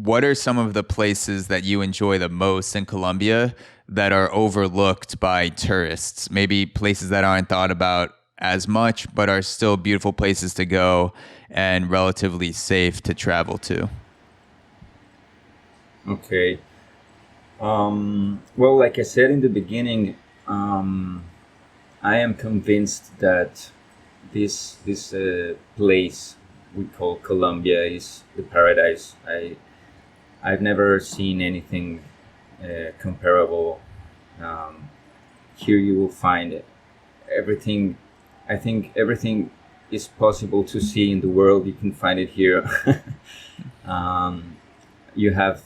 what are some of the places that you enjoy the most in Colombia that are overlooked by tourists? Maybe places that aren't thought about as much, but are still beautiful places to go and relatively safe to travel to. Okay. Well, like I said in the beginning, I am convinced that this place we call Colombia is the paradise. I've never seen anything comparable. Um, Here you will find everything. I think everything is possible to see in the world. You can find it here. um, you have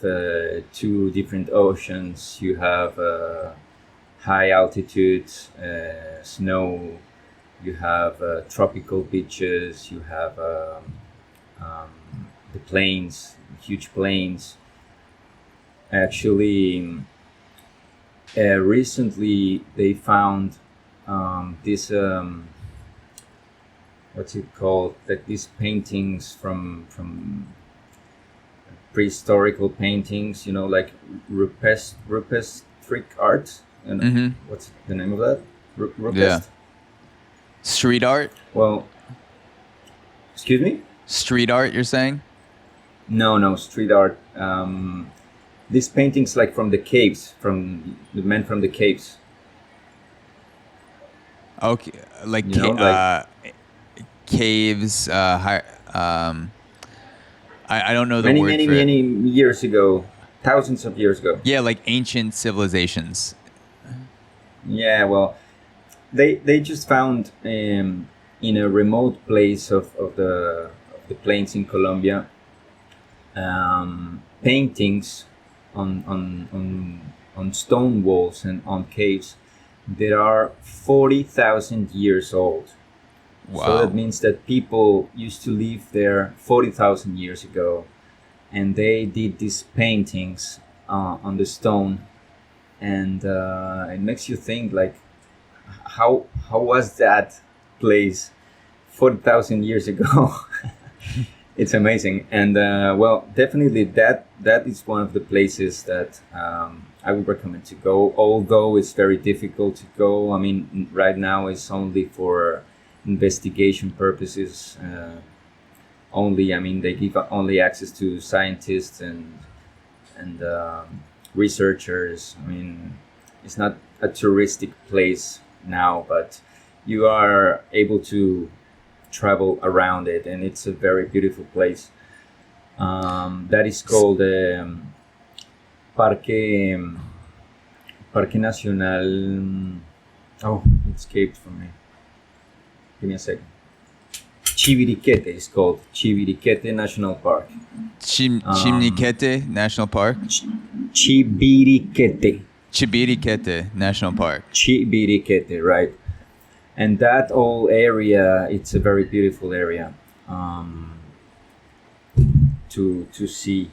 two different oceans. You have high altitude snow. You have tropical beaches. You have um, the plains, huge plains. Actually, recently they found this what's it called? Like these paintings from prehistorical paintings. You know, like rupestric art. And what's the name of that? Yeah. Rupest. Street art? Well, excuse me. Street art, you're saying? No, no, street art. These paintings, like from the caves, from the men from the caves. Okay, like, You know, like caves. I don't know the many, word many, for it. many years ago, thousands of years ago. Yeah, like ancient civilizations. Yeah, well, they just found in a remote place of the plains in Colombia paintings on stone walls and on caves that are 40,000 years old. Wow. So that means that people used to live there 40,000 years ago, and they did these paintings on the stone, and it makes you think like, how was that place 40,000 years ago? It's amazing, and well, definitely that is one of the places that I would recommend to go. Although it's very difficult to go. I mean, right now it's only for investigation purposes. Only, I mean, they give only access to scientists and researchers. I mean, it's not a touristic place now, but you are able to travel around it, and it's a very beautiful place. That is called Parque Parque Nacional. Oh, it escaped from me. Give me a second. Chiviriquete is called Chiviriquete National Park. Chimniquete National Park? Chiviriquete. Chibiriquete National Park. Chiviriquete, right. And that whole area, it's a very beautiful area to see.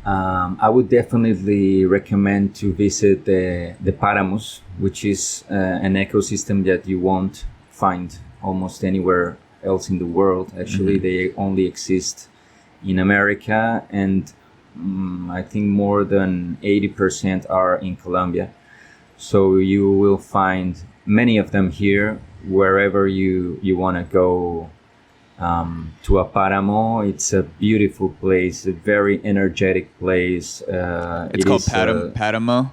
I would definitely recommend to visit the Paramos, which is an ecosystem that you won't find almost anywhere else in the world. Actually, they only exist in America, and I think more than 80% are in Colombia. So you will find many of them here wherever you want to go. To a Paramo, it's a beautiful place, a very energetic place. It's called Paramo?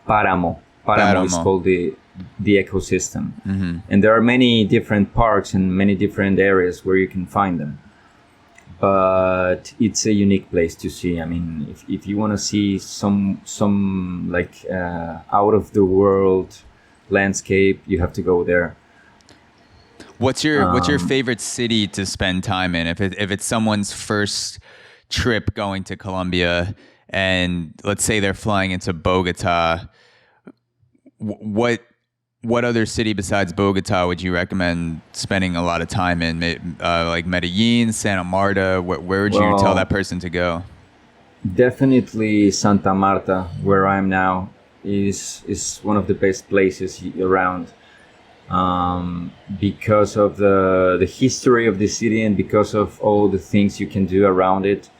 Paramo. Paramo is called the ecosystem. And there are many different parks and many different areas where you can find them. But it's a unique place to see. I mean, if you want to see some like out of the world landscape, you have to go there. What's your favorite city to spend time in? If it's someone's first trip going to Colombia, and let's say they're flying into Bogota, what other city besides Bogota would you recommend spending a lot of time in? Like Medellin, Santa Marta. Where would you tell that person to go? Definitely Santa Marta, where I'm now, is one of the best places around. Because of the history of the city and because of all the things you can do around it.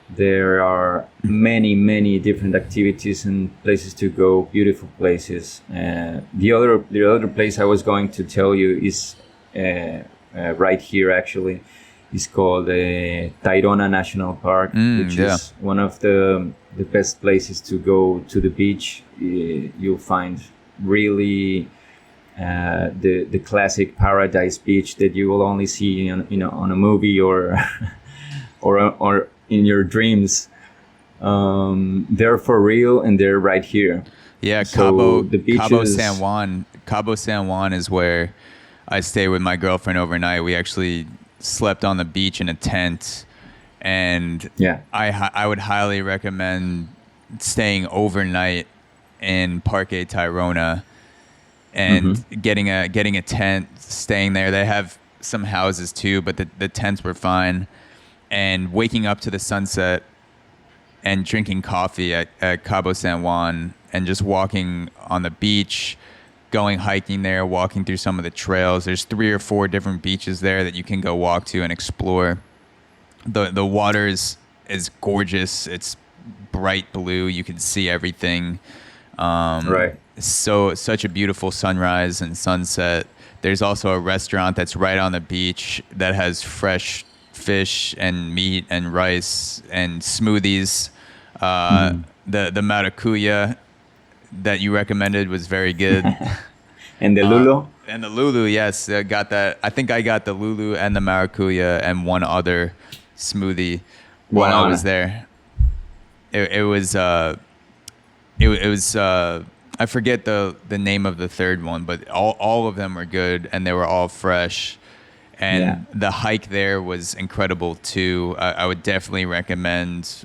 There are many different activities and places to go, beautiful places. The other place I was going to tell you is right here actually. It's called Tayrona National Park, which Yeah. is one of the best places to go to the beach. You'll find really the classic paradise beach that you will only see on a movie or or in your dreams. They're for real, and they're right here. Yeah, So the Cabo beaches. San Juan. Cabo San Juan is where I stay with my girlfriend overnight. We actually slept on the beach in a tent, and Yeah. I would highly recommend staying overnight in Parque Tayrona and getting a tent, staying there. They have some houses too, but the tents were fine. And waking up to the sunset and drinking coffee at Cabo San Juan and just walking on the beach, going hiking there, walking through some of the trails. There's 3 or 4 different beaches there that you can go walk to and explore. The water is gorgeous. It's bright blue. You can see everything. Right. So such a beautiful sunrise and sunset. There's also a restaurant that's right on the beach that has fresh fish and meat and rice and smoothies. The maracuya that you recommended was very good. And the Lulo. And the Lulu, yes, I got that. I think I got the Lulu and the maracuya and one other smoothie while I was there. It was I forget the name of the third one, but all of them were good and they were all fresh. And the hike there was incredible too. I would definitely recommend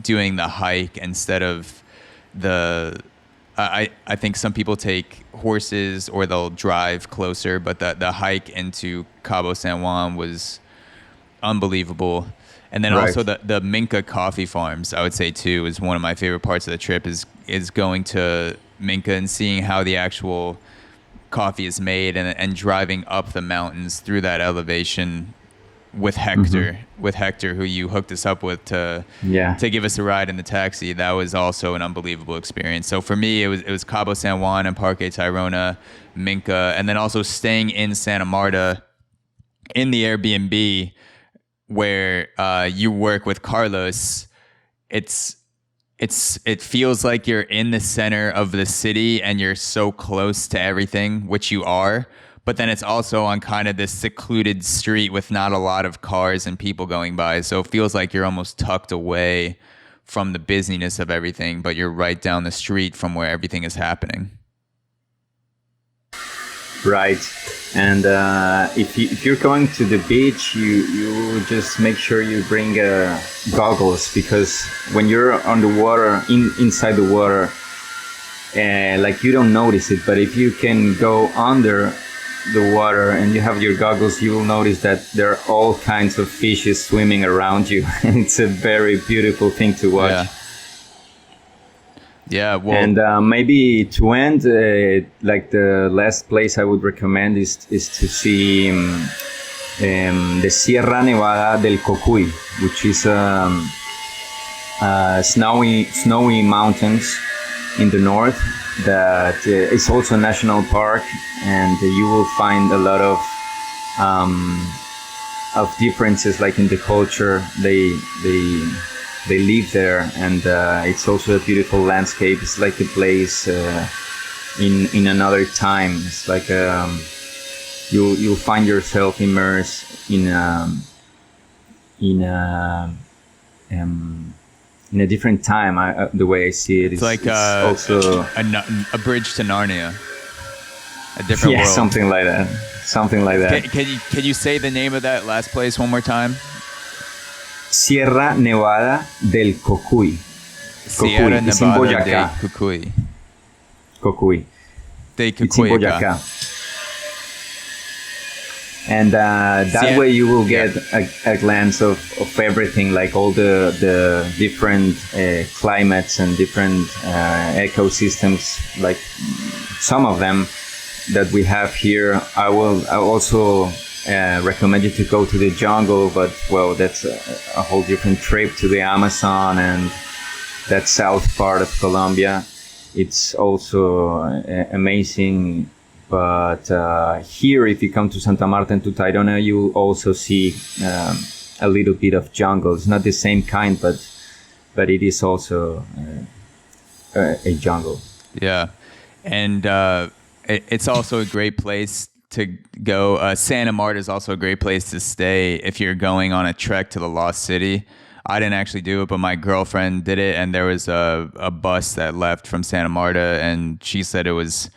doing the hike instead of the. I think some people take horses or they'll drive closer, but the hike into Cabo San Juan was unbelievable. And then also the Minca coffee farms, I would say too, is one of my favorite parts of the trip. Is going to Minca and seeing how the actual coffee is made and driving up the mountains through that elevation with Hector, who you hooked us up with to give us a ride in the taxi. That was also an unbelievable experience. So for me, it was Cabo San Juan and Parque Tayrona, Minca, and then also staying in Santa Marta in the Airbnb where you work with Carlos. It feels like you're in the center of the city and you're so close to everything, which you are. But then it's also on kind of this secluded street with not a lot of cars and people going by. So it feels like you're almost tucked away from the busyness of everything, but you're right down the street from where everything is happening. Right. And if you're going to the beach, you just make sure you bring goggles, because when you're on the water, inside the water, like you don't notice it. But if you can go under the water and you have your goggles, you will notice that there are all kinds of fishes swimming around you. And it's a very beautiful thing to watch. Yeah. Yeah, well, and maybe to end, like the last place I would recommend is to see the Sierra Nevada del Cocuy, which is snowy mountains in the north that is also a national park, and you will find a lot of differences, like in the culture. They live there, and it's also a beautiful landscape. It's like a place in another time. It's like you'll find yourself immersed in a different time. The way I see it, it's like also a bridge to Narnia, a different world. Something like that. Something like that. Can you say the name of that last place one more time? Sierra Nevada del Cocuy. Sierra Cocuy. It's in Nevada Boyacá. de Cocuy. Cocuy. De It's in Cocuy. Boyacá. And that way you will get a glance of everything, like all the different climates and different ecosystems, like some of them that we have here. I will also recommend you to go to the jungle, but well, that's a whole different trip to the Amazon and that south part of Colombia. It's also amazing. But here, if you come to Santa Marta and to Tayrona, you also see a little bit of jungle. It's not the same kind, but it is also a jungle. Yeah, and it's also a great place to go. Santa Marta is also a great place to stay if you're going on a trek to the Lost City. I didn't actually do it, but my girlfriend did it, and there was a bus that left from Santa Marta, and she said it was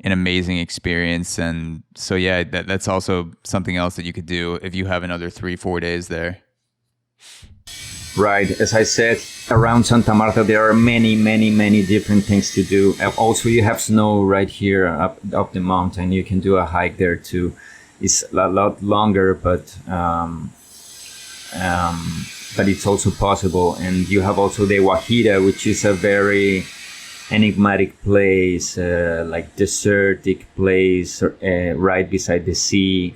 an amazing experience. And so, yeah, that's also something else that you could do if you have another 3-4 days there. Right. As I said, around Santa Marta, there are many, many, many different things to do. Also, you have snow right here up the mountain. You can do a hike there too. It's a lot longer, but it's also possible. And you have also the Guajira, which is a very enigmatic place, like desertic place, right beside the sea.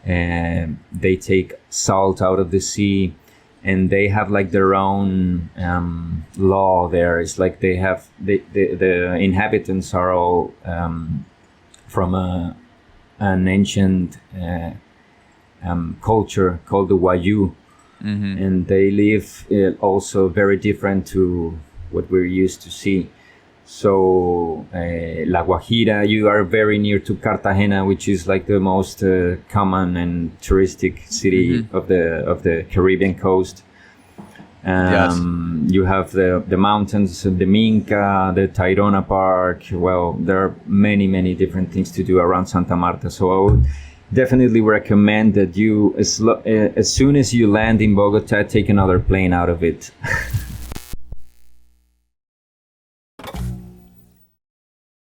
They take salt out of the sea, and they have like their own law there. It's like they have the inhabitants are all from an ancient culture called the Wayu. Mm-hmm. And they live also very different to what we're used to see. So La Guajira, you are very near to Cartagena, which is like the most common and touristic city mm-hmm. of the Caribbean coast. Yes. You have the mountains, the Minca, the Tayrona Park. Well, there are many, many different things to do around Santa Marta. So I would definitely recommend that you, as soon as you land in Bogota, take another plane out of it.